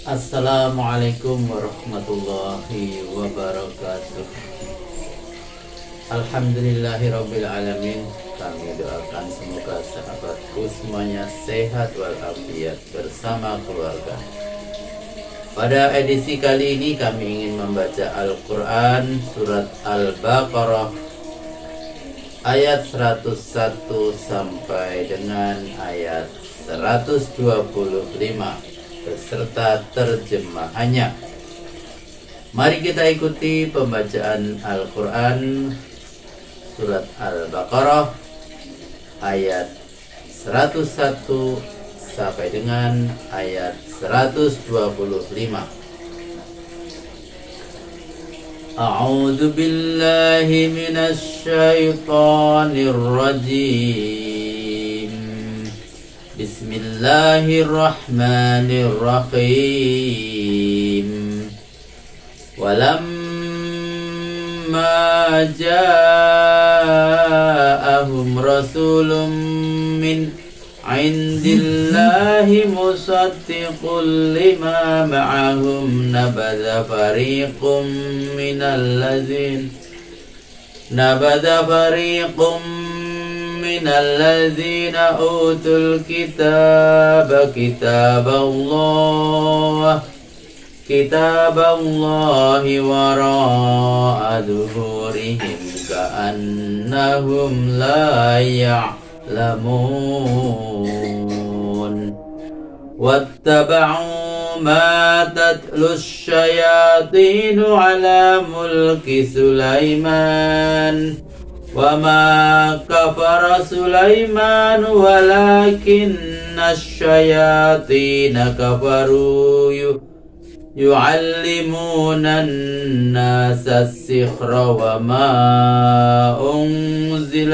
Assalamualaikum warahmatullahi wabarakatuh. Alhamdulillahirabbil alamin. Kami doakan semoga sahabatku semuanya sehat walafiat bersama keluarga. Pada edisi kali ini kami ingin membaca Al-Quran surat Al-Baqarah ayat 101 sampai dengan ayat 125 beserta terjemahannya. Mari kita ikuti pembacaan Al-Quran surat Al-Baqarah ayat 101 sampai dengan ayat 125. A'udzu billahi minasy syaithanir rajim. Bismillahirrahmanirrahim. Walamma ja'ahum rasulun min indillahi musaddiqun lima ma'ahum nabadha fariqum من الذين أوتوا الكتاب كتاب الله وراء ظهورهم كأنهم لا يعلمون واتبعوا ما تتلو الشياطين على ملك سليمان وما كفر سليمان ولكن الشياطين كفروا يعلمون الناس السحر وما أنزل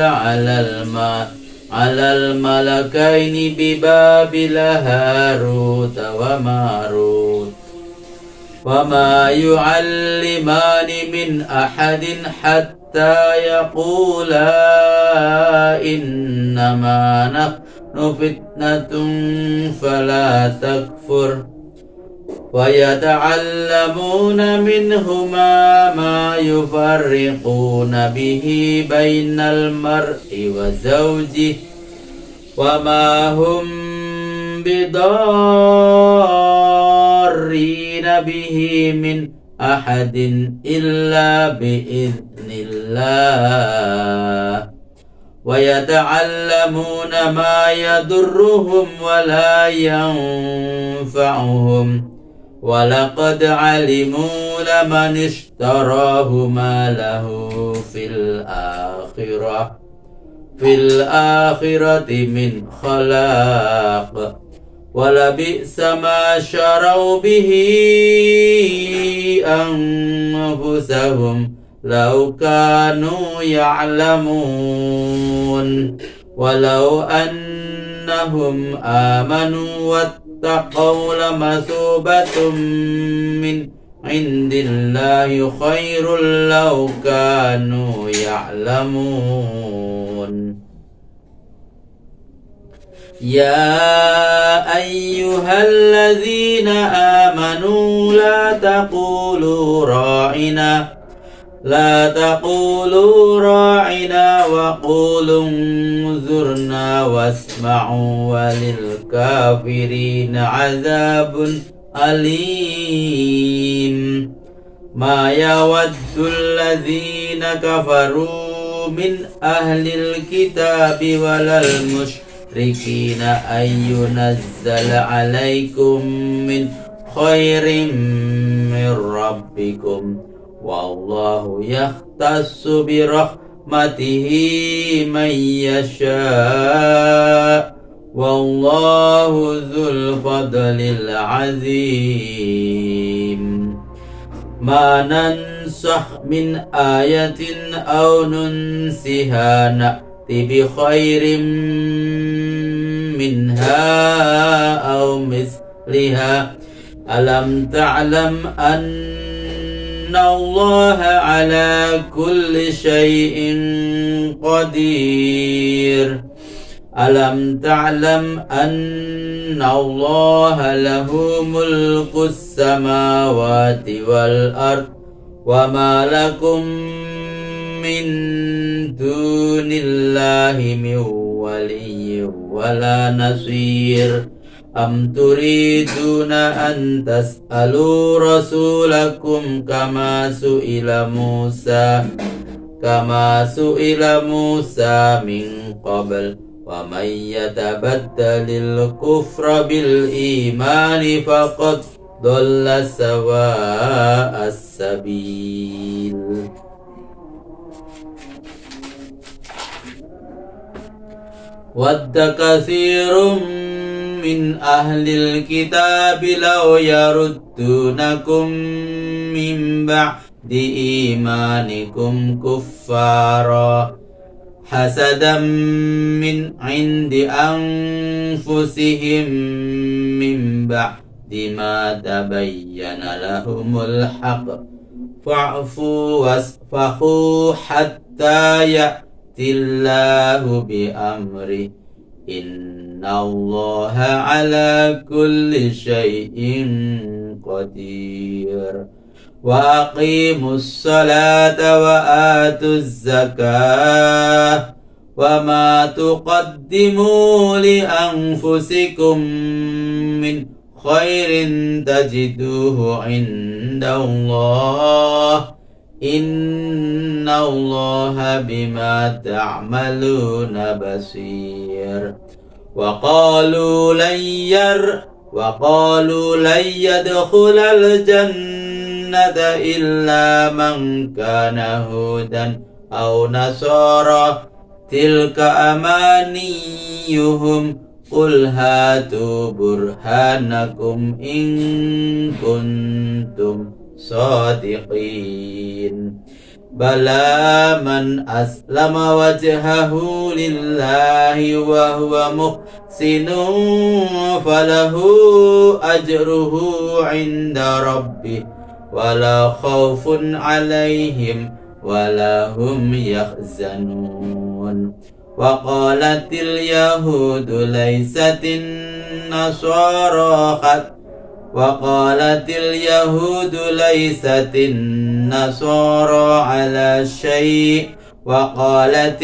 على الملكين ببابل هاروت وماروت وما يعلمان من أحد حتى يقولا إنما نحن فتنة فلا تكفر ويتعلمون منهما ما يفرقون به بين المرء وزوجه وما هم بضارين به من أحد إلا بإذن الله ويتعلمون ما يضرهم ولا ينفعهم ولقد علموا لمن اشتراه ما له في الآخرة من خلاق ولبئس ما شروا به أنفسهم لو كانوا يعلمون ولو أنهم آمنوا واتقوا لمثوبة من عند الله خير لو كانوا يعلمون يا أيها الذين آمنوا لا تقولوا راعنا وقولوا انظرنا واسمعوا وللكافرين عذاب أليم ما يود الذين كفروا من أهل الكتاب ولا المشركين أن ينزل عليكم من خير من ربكم والله يختص برحمته من يشاء والله ذو الفضل العظيم ما ننسخ من آية أو ننسها نأتي بخير منها أو مثلها ألم تعلم أن الله على كل شيء قدير ألم تعلم أن الله له ملك السماوات والأرض وما لكم من دون الله من ولي ولا نصير أم تريدون أن تسألوا رسولكم كما سئل موسى من قبل ومن يتبدل الكفر بالإيمان فقد ضل سواء السبيل. ود كثير من أهل الكتاب لو يردونكم من بعد إيمانكم كفارا حسدا من عند أنفسهم من بعد ما تبين لهم الحق فاعفوا واصفحوا حتى يأتي الله بأمره إن الله على كل شيء قدير. وأقيموا الصلاة وآتوا الزكاة وما تقدموا لأنفسكم من خير تجدوه عند الله إن الله بما تعملون بصير. وقالوا لن يدخل الجنة إلا من كان هودا أو نصارى تلك أمانيهم قل هاتوا برهانكم إن كنتم صادقين. بلى من أسلم وجهه لله وهو محسن فله أجره عند ربه ولا خوف عليهم ولا هم يحزنون. وقالت اليهود ليست النصارى على شيء وقالت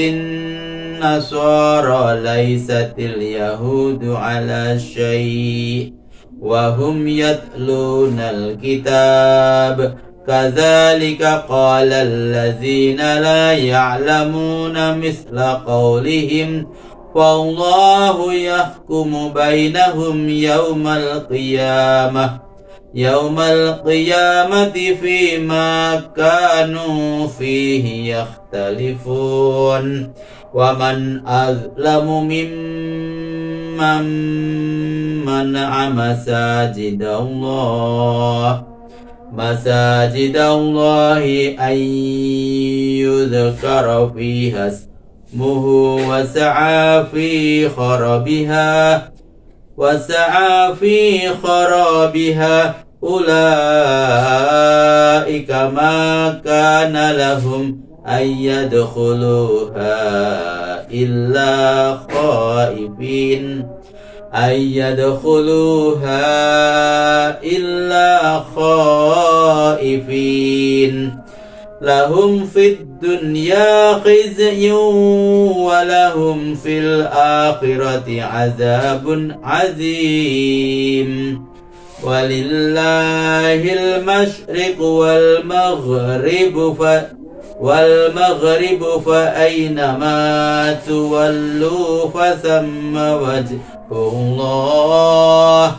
النصارى ليست اليهود على شيء وهم يتلون الكتاب كذلك قال الذين لا يعلمون مثل قولهم والله يحكم بينهم يوم القيامة فيما كانوا فيه يختلفون. ومن أظلم ممن منع مساجد الله أن يذكر فيها اسمه وسعى في خرابها أولئك ما كان لهم أن يدخلوها إلا خائفين لهم في الدنيا خزي ولهم في الآخرة عذاب عظيم. ولله المشرق والمغرب فأينما تولوا فثم وجه الله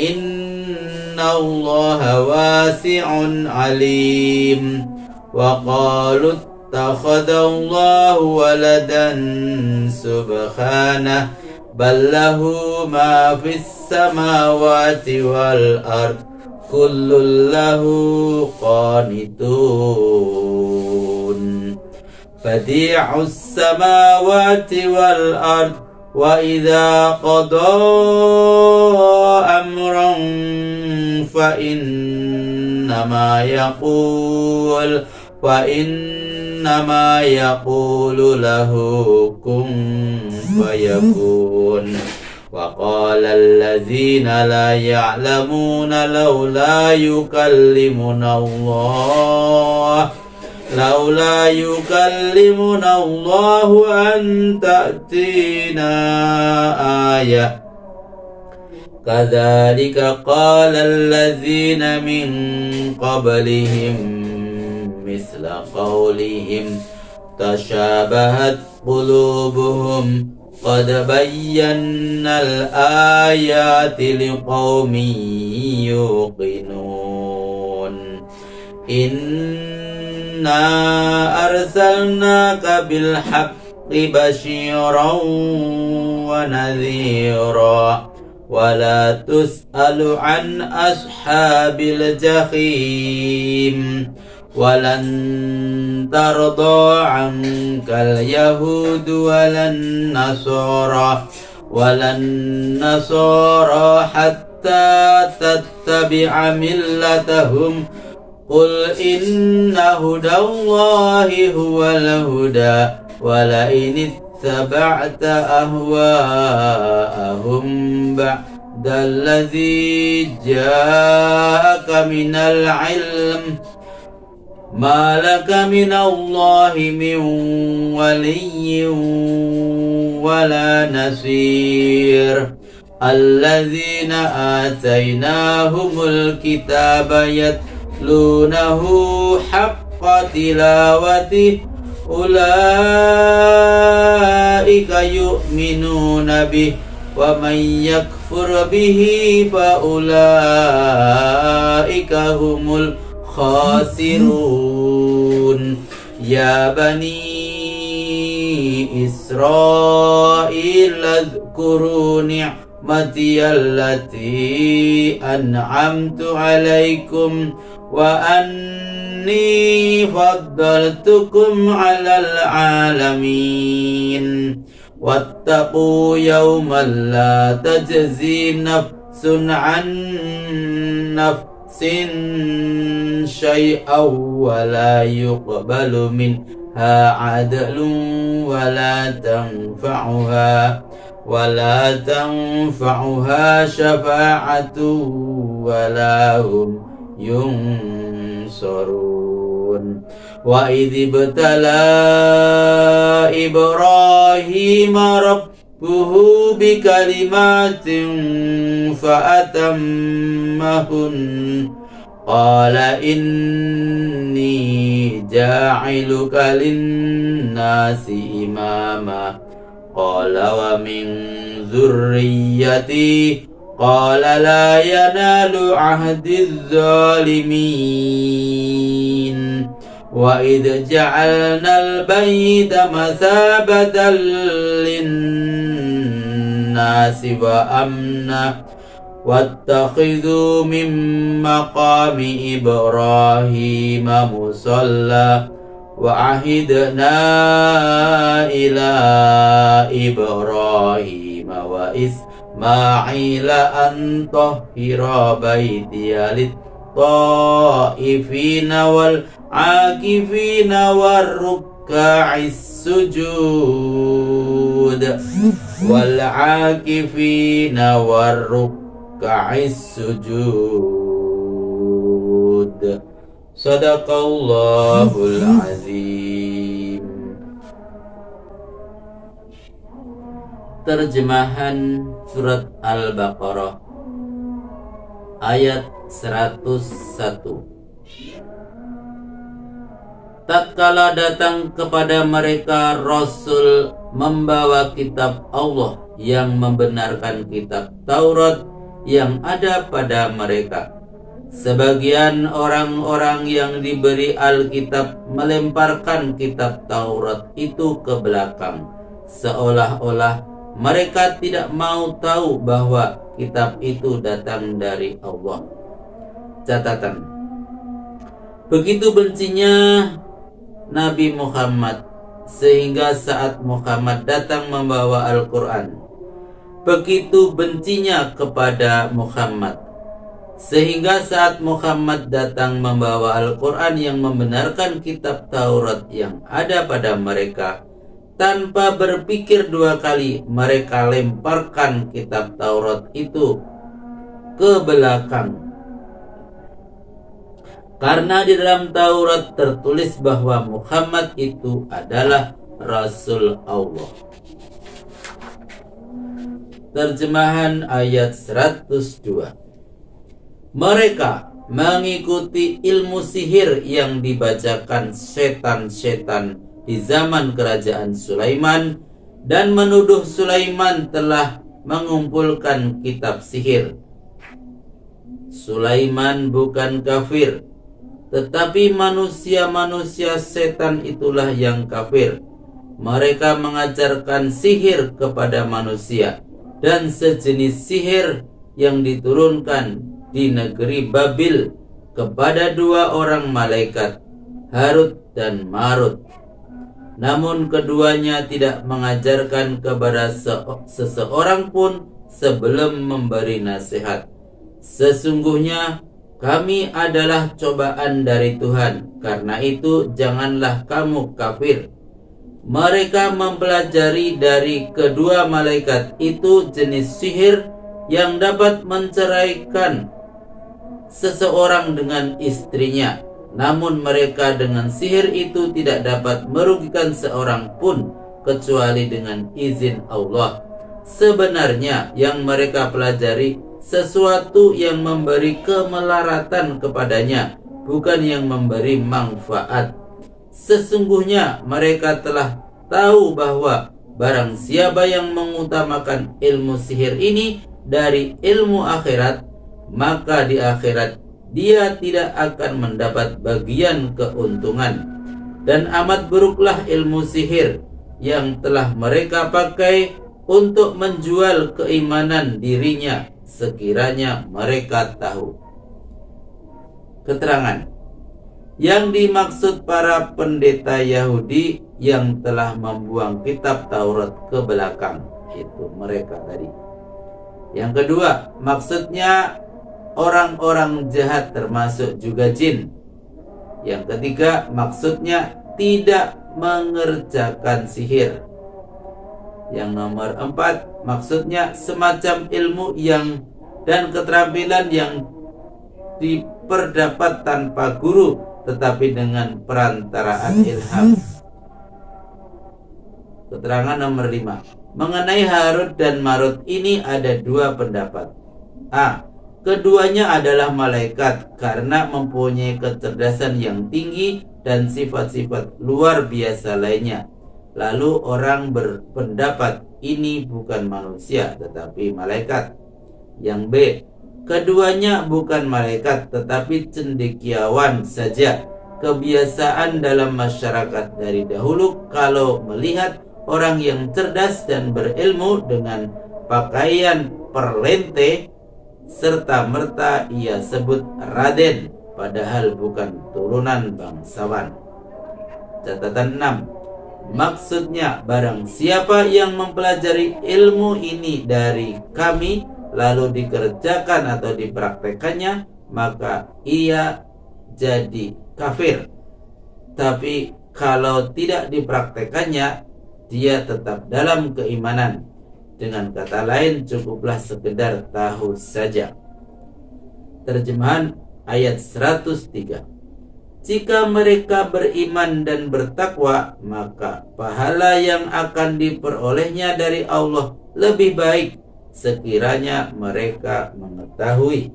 إن الله واسع عليم. وقالوا اتخذ الله ولدا سبحانه بل له ما في السماوات والأرض كل له قانتون. بديع السماوات والأرض وإذا قضى أمرا فإنما يقول له كن فيكون وقال الذين لا يعلمون لولا يكلمنا الله أن تأتينا آية كذلك قال الذين من قبلهم مثل قولهم تشابهت قلوبهم قد بينا الآيات لقوم يوقنون إنا أرسلناك بالحق بشيرا ونذيرا ولا تسأل عن أصحاب الجحيم ولن ترضى عنك اليهود ولا النصارى حتى تتبع ملتهم قل إن هدى الله هو الهدى ولئن اتبعت أهواءهم بعد الذي جاءك من العلم ما لك من الله من ولي ولا نصير الذين آتيناهم الكتاب يتلونه حق تلاوته أولئك يؤمنون به ومن يكفر به فأولئك هم الخاسرون يا بني إسرائيل اذكروا نعمتي التي أنعمت عليكم وأني فضلتكم على العالمين واتقوا يوما لا تجزي نفس عن نفس شيئا ولا يقبل منها عدل ولا تنفعها شفاعة ولا هم ينصرون وإذ ابتلى إبراهيم ربه بكلمات فأتمهن قال إني جاعلك للناس إماما قال ومن ذريتي قال لا ينال عهد الظالمين وإذ جعلنا البيت مثابة للناس وأمنا واتخذوا من مقام إبراهيم مصلى وعهدنا إلى إبراهيم وإسماعيل أن طهر بيتي للطائفين والعاكفين والركع السجود Sadaqallahul azim. Terjemahan surat Al-Baqarah ayat 101. Tatkala datang kepada mereka Rasul membawa kitab Allah yang membenarkan kitab Taurat yang ada pada mereka, sebagian orang-orang yang diberi Alkitab melemparkan kitab Taurat itu ke belakang, seolah-olah mereka tidak mau tahu bahwa kitab itu datang dari Allah. Catatan: begitu bencinya Nabi Muhammad sehingga saat Muhammad datang membawa Al-Quran, begitu bencinya kepada Muhammad sehingga saat Muhammad datang membawa Al-Quran yang membenarkan kitab Taurat yang ada pada mereka, Tanpa berpikir dua kali, mereka lemparkan kitab Taurat itu ke belakang. Karena di dalam Taurat tertulis bahwa Muhammad itu adalah Rasul Allah. Terjemahan ayat 102. Mereka mengikuti ilmu sihir yang dibacakan setan-setan di zaman kerajaan Sulaiman dan menuduh Sulaiman telah mengumpulkan kitab sihir. Sulaiman bukan kafir, tetapi manusia-manusia setan itulah yang kafir. Mereka mengajarkan sihir kepada manusia dan sejenis sihir yang diturunkan di negeri Babil kepada dua orang malaikat, Harut dan Marut. Namun keduanya tidak mengajarkan kepada seseorang pun sebelum memberi nasihat. Sesungguhnya kami adalah cobaan dari Tuhan, karena itu janganlah kamu kafir. Mereka mempelajari dari kedua malaikat itu jenis sihir yang dapat menceraikan seseorang dengan istrinya. Namun mereka dengan sihir itu tidak dapat merugikan seorang pun kecuali dengan izin Allah. Sebenarnya yang mereka pelajari sesuatu yang memberi kemelaratan kepadanya, bukan yang memberi manfaat. Sesungguhnya mereka telah tahu bahwa barang siapa yang mengutamakan ilmu sihir ini dari ilmu akhirat, maka di akhirat dia tidak akan mendapat bagian keuntungan. Dan amat buruklah ilmu sihir yang telah mereka pakai untuk menjual keimanan dirinya, sekiranya mereka tahu. Keterangan yang dimaksud para pendeta Yahudi yang telah membuang kitab Taurat ke belakang, itu mereka tadi. Yang kedua, maksudnya orang-orang jahat termasuk juga jin. Yang ketiga, maksudnya tidak mengerjakan sihir. Yang nomor 4, maksudnya semacam ilmu yang dan keterampilan yang diperdapat tanpa guru, tetapi dengan perantaraan ilham. Keterangan nomor 5. Mengenai Harut dan Marut ini ada dua pendapat. A. Keduanya adalah malaikat karena mempunyai kecerdasan yang tinggi dan sifat-sifat luar biasa lainnya. Lalu orang berpendapat ini bukan manusia tetapi malaikat. Yang B. Keduanya bukan malaikat tetapi cendekiawan saja. Kebiasaan dalam masyarakat dari dahulu kalau melihat orang yang cerdas dan berilmu dengan pakaian perlente, serta merta ia sebut Raden, padahal bukan turunan bangsawan. Catatan 6. Maksudnya barang siapa yang mempelajari ilmu ini dari kami lalu dikerjakan atau dipraktekannya, maka ia jadi kafir. Tapi kalau tidak dipraktekannya, dia tetap dalam keimanan. Dengan kata lain, cukuplah sekedar tahu saja. Terjemahan ayat 103. Jika mereka beriman dan bertakwa, maka pahala yang akan diperolehnya dari Allah lebih baik sekiranya mereka mengetahui.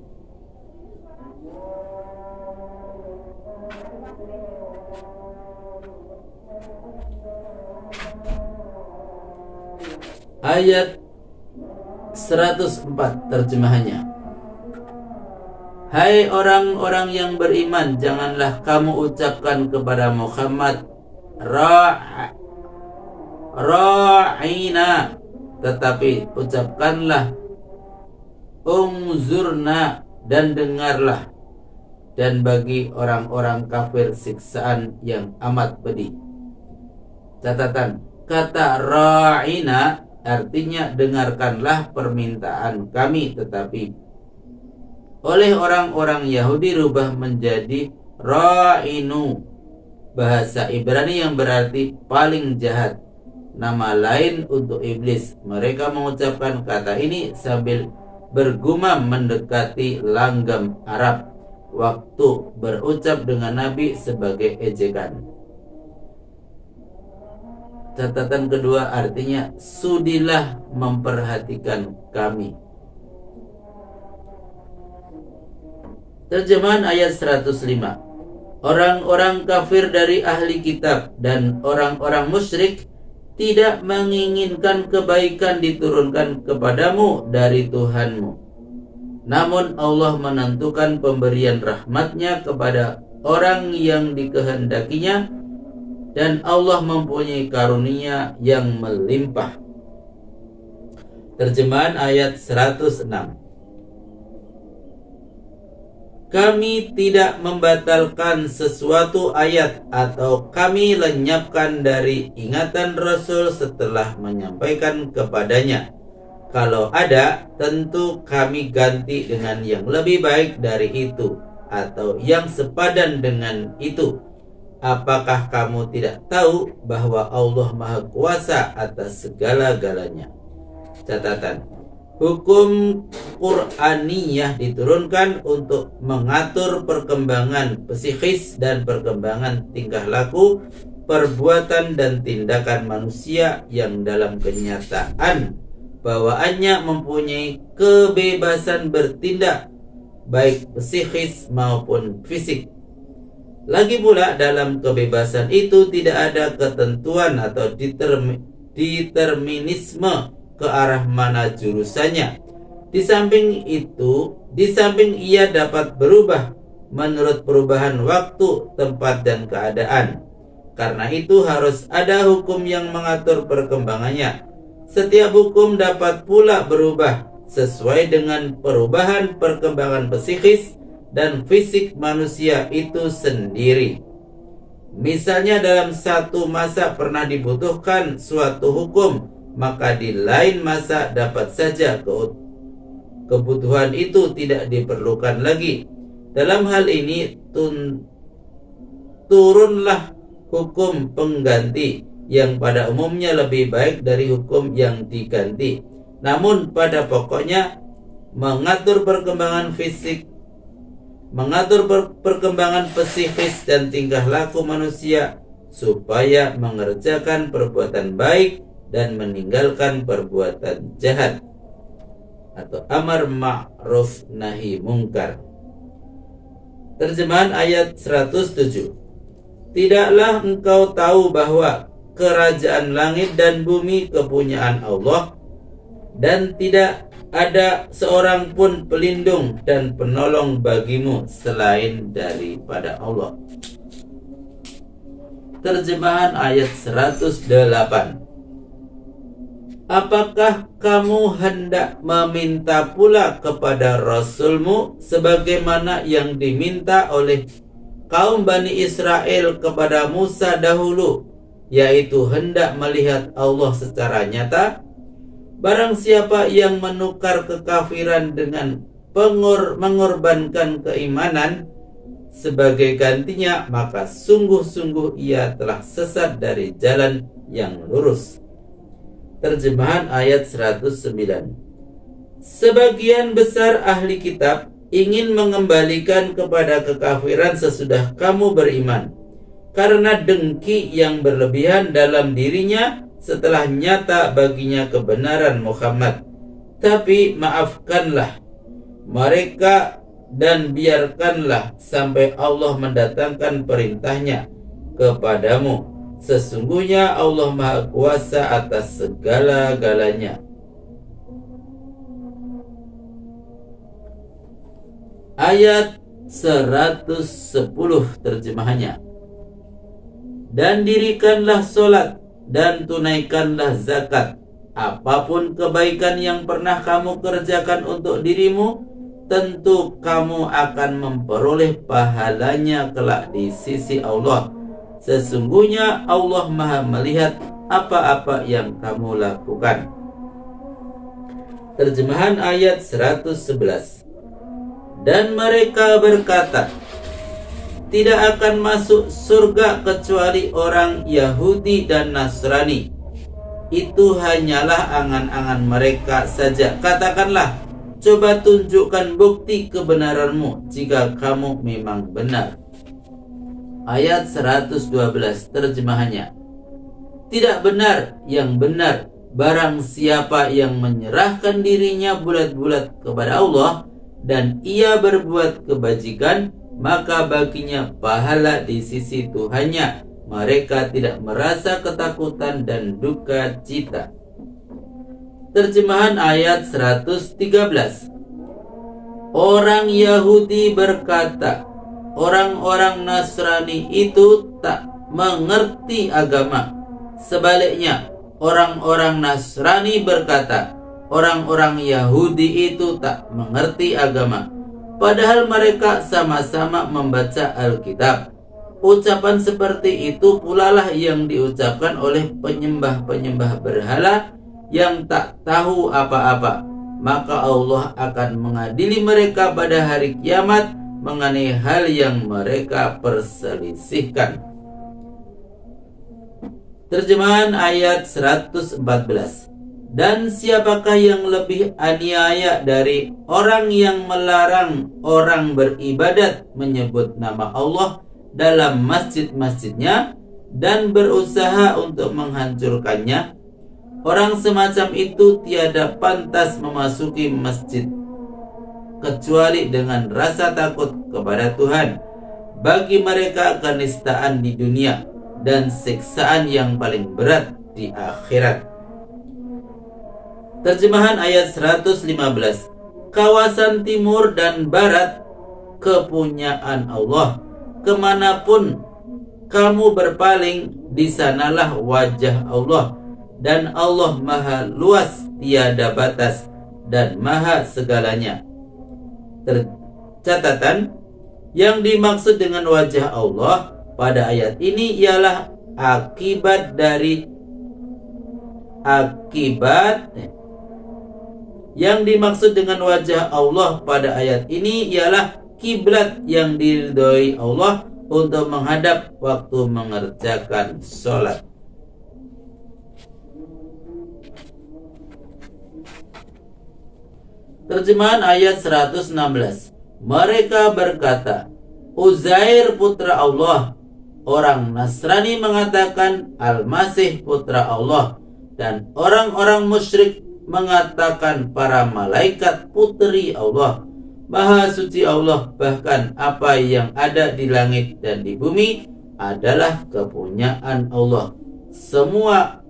Ayat 104 terjemahannya. Hai orang-orang yang beriman, janganlah kamu ucapkan kepada Muhammad Ra'ina, tetapi ucapkanlah Unzurna, dan dengarlah. Dan bagi orang-orang kafir siksaan yang amat pedih. Catatan, kata Ra'ina artinya dengarkanlah permintaan kami, tetapi oleh orang-orang Yahudi rubah menjadi Ra'inu, bahasa Ibrani yang berarti paling jahat. nama lain untuk iblis. Mereka mengucapkan kata ini sambil bergumam mendekati langgam Arab waktu berucap dengan Nabi sebagai ejekan. Catatan kedua artinya, sudilah memperhatikan kami. Terjemahan ayat 105. Orang-orang kafir dari ahli kitab dan orang-orang musyrik tidak menginginkan kebaikan diturunkan kepadamu dari Tuhanmu. Namun Allah menentukan pemberian rahmatnya kepada orang yang dikehendakinya, dan Allah mempunyai karunia yang melimpah. Terjemahan ayat 106. Kami tidak membatalkan sesuatu ayat atau kami lenyapkan dari ingatan Rasul setelah menyampaikan kepadanya. Kalau ada, tentu kami ganti dengan yang lebih baik dari itu atau yang sepadan dengan itu. Apakah kamu tidak tahu bahwa Allah Maha Kuasa atas segala-galanya? Catatan: hukum Qur'aniyah diturunkan untuk mengatur perkembangan psikis dan perkembangan tingkah laku, perbuatan dan tindakan manusia yang dalam kenyataan bawaannya mempunyai kebebasan bertindak, baik psikis maupun fisik. Lagi pula dalam kebebasan itu tidak ada ketentuan atau determinisme ke arah mana jurusannya. Di samping ia dapat berubah menurut perubahan waktu, tempat, dan keadaan. Karena itu harus ada hukum yang mengatur perkembangannya. Setiap hukum dapat pula berubah sesuai dengan perubahan perkembangan psikis dan fisik manusia itu sendiri. Misalnya dalam satu masa pernah dibutuhkan suatu hukum, maka di lain masa dapat saja kebutuhan itu tidak diperlukan lagi. Dalam hal ini turunlah hukum pengganti yang pada umumnya lebih baik dari hukum yang diganti. Namun pada pokoknya mengatur perkembangan psikis dan tingkah laku manusia supaya mengerjakan perbuatan baik dan meninggalkan perbuatan jahat, atau amar ma'ruf nahi mungkar. Terjemahan ayat 107. Tidaklah engkau tahu bahwa kerajaan langit dan bumi kepunyaan Allah, dan tidak ada seorang pun pelindung dan penolong bagimu selain daripada Allah. Terjemahan ayat 108. Apakah kamu hendak meminta pula kepada Rasulmu sebagaimana yang diminta oleh kaum Bani Israel kepada Musa dahulu, yaitu hendak melihat Allah secara nyata? Barang siapa yang menukar kekafiran dengan mengorbankan keimanan sebagai gantinya, maka sungguh-sungguh ia telah sesat dari jalan yang lurus. Terjemahan ayat 109. Sebagian besar ahli kitab ingin mengembalikan kepada kekafiran sesudah kamu beriman, karena dengki yang berlebihan dalam dirinya setelah nyata baginya kebenaran Muhammad. Tapi maafkanlah mereka dan biarkanlah sampai Allah mendatangkan perintahnya kepadamu. Sesungguhnya Allah Maha Kuasa atas segala-galanya. Ayat 110 terjemahannya. Dan dirikanlah solat dan tunaikanlah zakat. Apapun kebaikan yang pernah kamu kerjakan untuk dirimu, tentu kamu akan memperoleh pahalanya kelak di sisi Allah. Sesungguhnya Allah Maha melihat apa-apa yang kamu lakukan. Terjemahan ayat 111. Dan mereka berkata, tidak akan masuk surga kecuali orang Yahudi dan Nasrani. itu hanyalah angan-angan mereka saja. Katakanlah, coba tunjukkan bukti kebenaranmu jika kamu memang benar. Ayat 112 terjemahannya. Tidak benar yang benar barang siapa yang menyerahkan dirinya bulat-bulat kepada Allah dan ia berbuat kebajikan, maka baginya pahala di sisi Tuhannya. Mereka tidak merasa ketakutan dan duka cita. Terjemahan ayat 113. Orang Yahudi berkata, orang-orang Nasrani itu tak mengerti agama. Sebaliknya, orang-orang Nasrani berkata, orang-orang Yahudi itu tak mengerti agama. Padahal mereka sama-sama membaca Alkitab. Ucapan seperti itu pula lah yang diucapkan oleh penyembah-penyembah berhala yang tak tahu apa-apa. Maka Allah akan mengadili mereka pada hari kiamat mengenai hal yang mereka perselisihkan. Terjemahan ayat 114. Dan siapakah yang lebih aniaya dari orang yang melarang orang beribadat menyebut nama Allah dalam masjid-masjidnya dan berusaha untuk menghancurkannya? Orang semacam itu tiada pantas memasuki masjid kecuali dengan rasa takut kepada Tuhan. Bagi mereka kenistaan di dunia dan siksaan yang paling berat di akhirat. Terjemahan ayat 115. Kawasan timur dan barat kepunyaan Allah. Kemanapun kamu berpaling, di sanalah wajah Allah. Dan Allah maha luas, tiada batas, dan maha segalanya. Catatan, yang dimaksud dengan wajah Allah pada ayat ini ialah yang dimaksud dengan wajah Allah pada ayat ini ialah kiblat yang diridhoi Allah untuk menghadap waktu mengerjakan sholat. Terjemahan ayat 116. Mereka berkata, Uzair putra Allah. Orang Nasrani mengatakan Al-Masih putra Allah. Dan orang-orang musyrik mengatakan para malaikat putri Allah. Maha suci Allah, bahkan apa yang ada di langit dan di bumi adalah kepunyaan Allah. Semua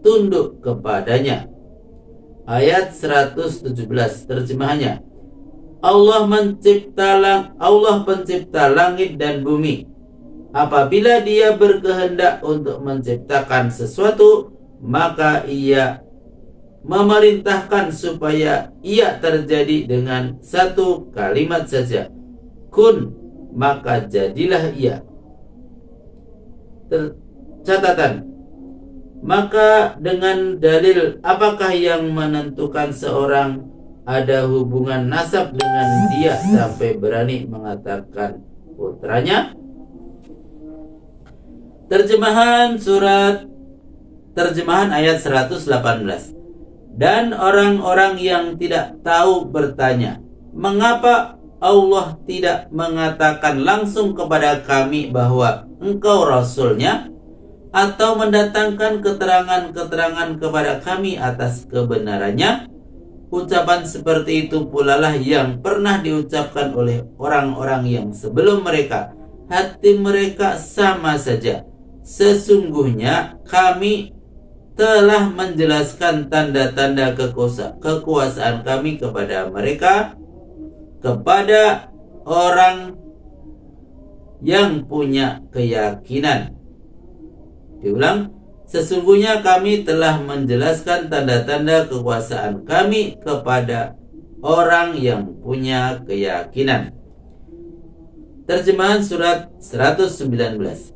tunduk kepadanya. Ayat 117 terjemahannya. Allah pencipta langit dan bumi. Apabila Dia berkehendak untuk menciptakan sesuatu, maka Ia memerintahkan supaya ia terjadi dengan satu kalimat saja. Kun, maka jadilah ia. Catatan. Maka dengan dalil apakah yang menentukan seorang ada hubungan nasab dengan dia sampai berani mengatakan putranya? Terjemahan ayat 118. Dan orang-orang yang tidak tahu bertanya, mengapa Allah tidak mengatakan langsung kepada kami bahwa engkau Rasulnya, atau mendatangkan keterangan-keterangan kepada kami atas kebenarannya? Ucapan seperti itu pula lah yang pernah diucapkan oleh orang-orang yang sebelum mereka. Hati mereka sama saja. Sesungguhnya kami telah menjelaskan tanda-tanda kekuasaan kami kepada mereka, kepada orang yang punya keyakinan. Diulang, sesungguhnya kami telah menjelaskan tanda-tanda kekuasaan kami kepada orang yang punya keyakinan. Terjemahan surat 119.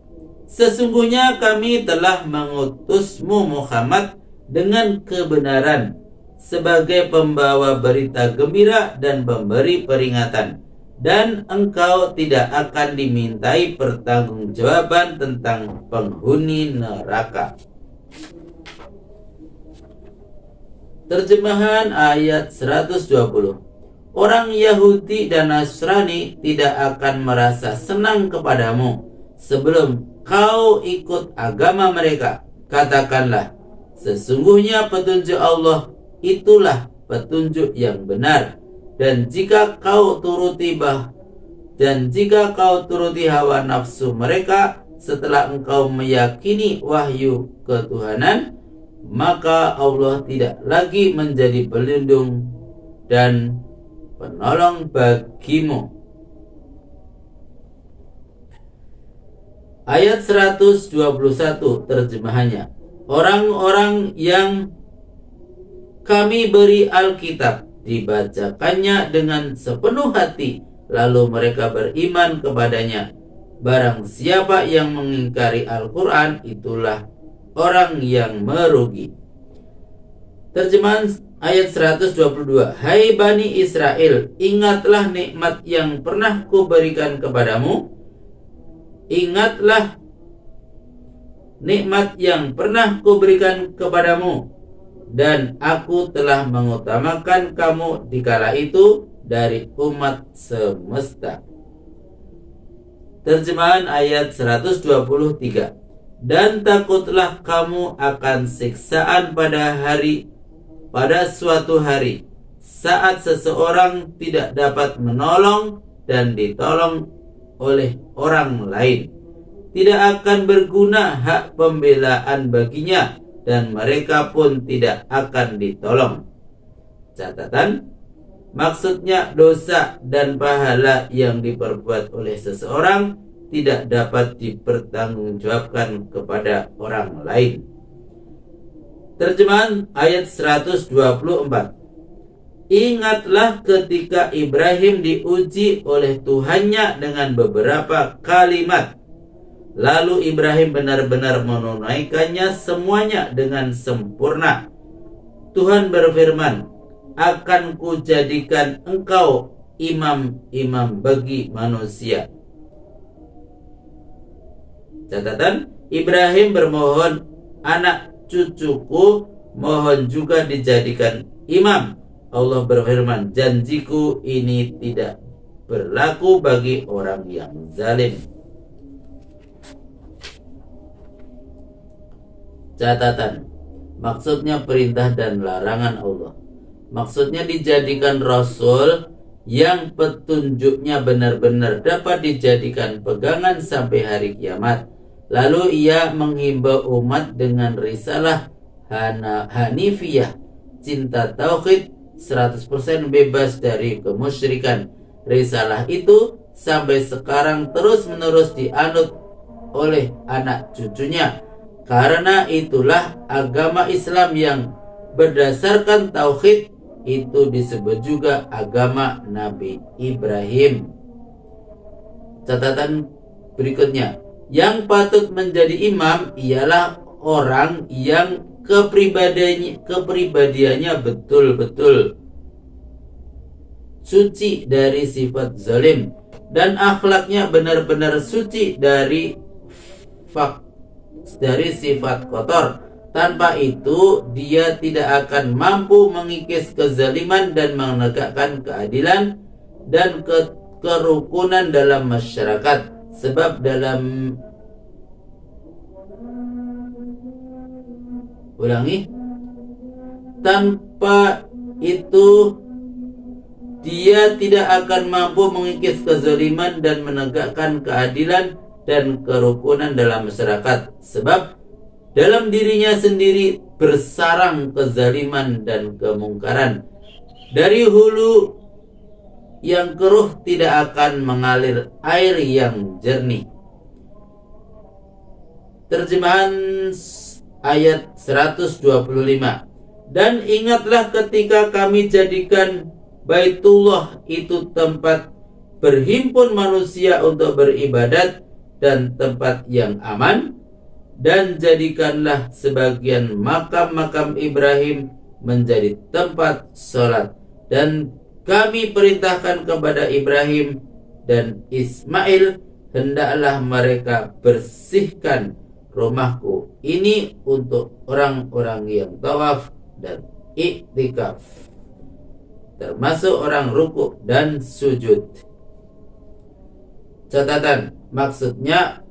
Sesungguhnya kami telah mengutusmu Muhammad dengan kebenaran sebagai pembawa berita gembira dan pemberi peringatan, dan engkau tidak akan dimintai pertanggungjawaban tentang penghuni neraka. Terjemahan ayat 120. Orang Yahudi dan Nasrani tidak akan merasa senang kepadamu sebelum kau ikut agama mereka. Katakanlah, sesungguhnya petunjuk Allah itulah petunjuk yang benar. Dan jika kau turuti hawa nafsu mereka setelah engkau meyakini wahyu ketuhanan, maka Allah tidak lagi menjadi pelindung dan penolong bagimu. Ayat 121 terjemahannya. Orang-orang yang kami beri Alkitab dibacakannya dengan sepenuh hati, lalu mereka beriman kepadanya. Barang siapa yang mengingkari Al-Quran, itulah orang yang merugi. Terjemahan ayat 122. Hai Bani Israel, ingatlah nikmat yang pernah kuberikan kepadamu. Ingatlah nikmat yang pernah kuberikan kepadamu, dan aku telah mengutamakan kamu di kala itu dari umat semesta. Terjemahan ayat 123. Dan takutlah kamu akan siksaan pada suatu hari, saat seseorang tidak dapat menolong dan ditolong oleh orang lain. Tidak akan berguna hak pembelaan baginya, dan mereka pun tidak akan ditolong. Catatan, maksudnya dosa dan pahala yang diperbuat oleh seseorang tidak dapat dipertanggungjawabkan kepada orang lain. Terjemahan ayat 124. Ingatlah ketika Ibrahim diuji oleh Tuhannya dengan beberapa kalimat. Lalu Ibrahim benar-benar menunaikannya semuanya dengan sempurna. Tuhan berfirman, akan kujadikan engkau imam-imam bagi manusia. Catatan, Ibrahim bermohon, anak cucuku mohon juga dijadikan imam. Allah berfirman, janjiku ini tidak berlaku bagi orang yang zalim. Catatan, maksudnya perintah dan larangan Allah. Maksudnya dijadikan rasul yang petunjuknya benar-benar dapat dijadikan pegangan sampai hari kiamat. Lalu ia menghimbau umat dengan risalah Hanifiyah, cinta tauhid, 100% bebas dari kemusyrikan. Risalah itu sampai sekarang terus-menerus dianut oleh anak cucunya. Karena itulah agama Islam yang berdasarkan tauhid itu disebut juga agama Nabi Ibrahim. Catatan berikutnya, yang patut menjadi imam ialah orang yang kepribadiannya betul-betul suci dari sifat zalim dan akhlaknya benar-benar suci dari sifat kotor. Tanpa itu dia tidak akan mampu mengikis kezaliman dan menegakkan keadilan dan kerukunan dalam masyarakat. Sebab tanpa itu dia tidak akan mampu mengikis kezaliman dan menegakkan keadilan dan kerukunan dalam masyarakat. Sebab dalam dirinya sendiri bersarang kezaliman dan kemungkaran. Dari hulu yang keruh tidak akan mengalir air yang jernih. Terjemahan ayat 125. Dan ingatlah ketika kami jadikan Baitullah itu tempat berhimpun manusia untuk beribadat dan tempat yang aman, dan jadikanlah sebagian makam-makam Ibrahim menjadi tempat sholat. Dan kami perintahkan kepada Ibrahim dan Ismail, hendaklah mereka bersihkan rumahku ini untuk orang-orang yang tawaf dan i'tikaf, termasuk orang rukuk dan sujud. Catatan, maksudnya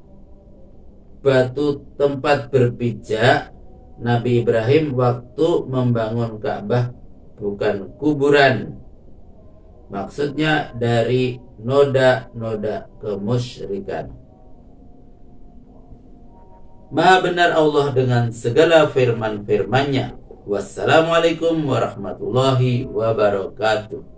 batu tempat berpijak Nabi Ibrahim waktu membangun Ka'bah, bukan kuburan. Maksudnya dari noda-noda kemusyrikan. Maha benar Allah dengan segala firman-firman-Nya. Wassalamualaikum warahmatullahi wabarakatuh.